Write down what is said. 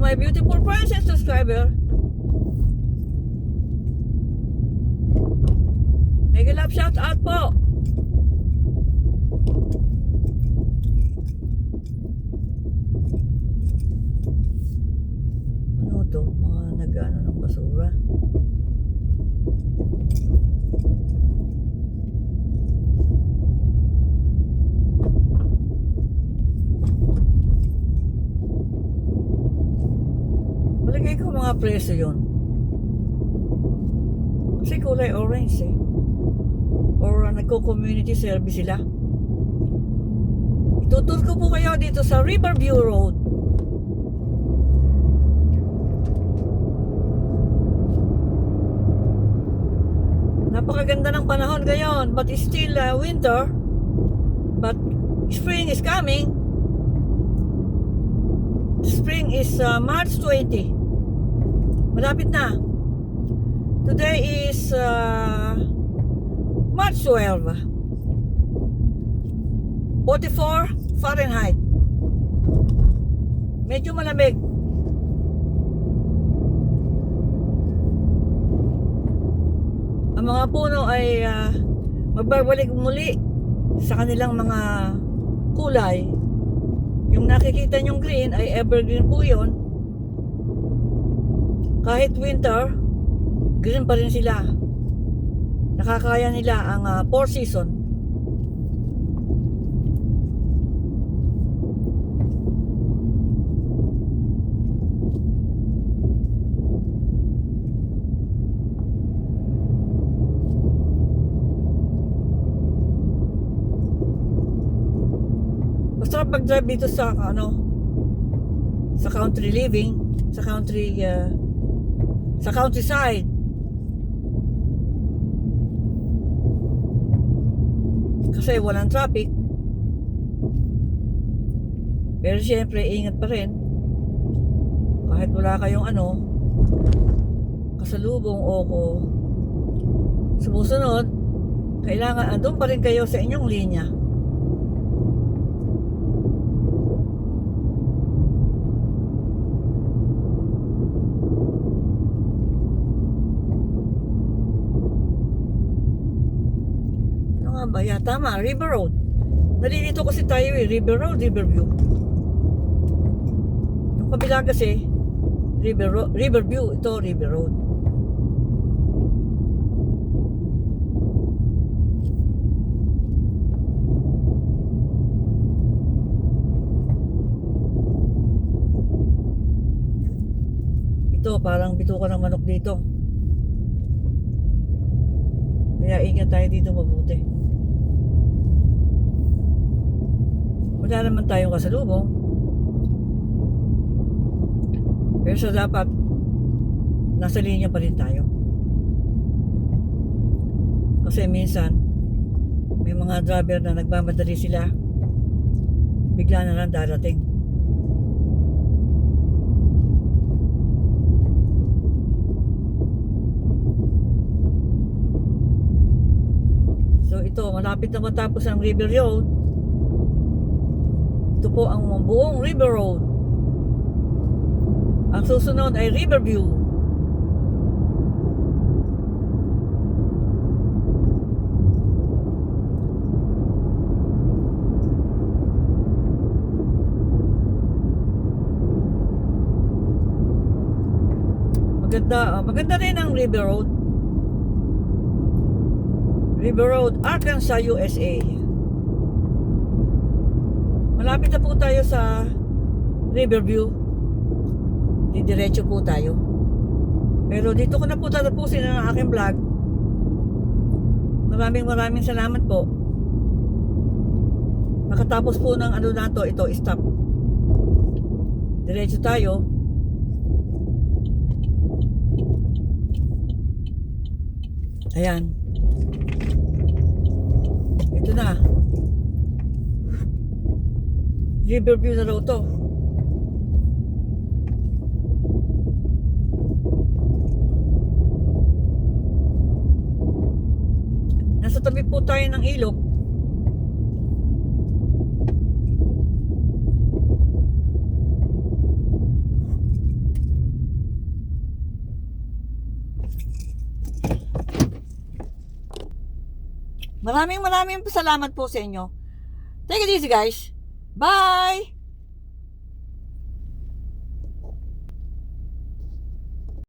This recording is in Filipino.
my beautiful friends and subscriber. Mega love shout out po. Ano to? Mga nag-ano ng basura. Malagay ko mga preso yun. Kasi kulay orange eh. Or nagko-community service sila. Itutur ko po kayo dito sa Riverview Road. Napakaganda ng panahon ngayon, but it's still winter. But spring is coming. Spring is March 20. Malapit na. Today is March 12. 44 Fahrenheit. Medyo malamig. Ang mga puno ay magbabalik muli sa kanilang mga kulay. Yung nakikita nyong green ay evergreen po yun. Kahit winter, green pa rin sila. Nakakaya nila ang 4 season. Masarap mag-drive dito sa sa country living, sa countryside. Kasi walang traffic. Pero syempre ingat pa rin. Kahit wala kayong kasalubong o sumusunod, kailangan andun pa rin kayo sa inyong linya. Tama, River Road. Nalilito kasi tayo River Road, Riverview. Yung kabila kasi Riverview, ito River Road. Ito parang bituka ng manok dito. Kaya ingat tayo dito mabuti. Wala naman tayong kasalubong. Pero so dapat nasa linya pa rin tayo. Kasi minsan may mga driver na nagmamadali sila. Bigla na lang darating. So ito, malapit na matapos ang River Road. Ito po ang buong River Road. Ang susunod ay Riverview. Maganda rin ang River Road. River Road, Arkansas, USA. Malapit na po tayo sa Riverview. Didiretso po tayo. Pero dito ko na po tatapusin ang aking vlog. Maraming salamat po. Nakatapos po ng na to, ito, stop. Diretso tayo. Ayan. Ito na. Riverview na raw to. Nasa tabi po tayo ng ilog. Maraming salamat po sa inyo. Take it easy guys. Bye!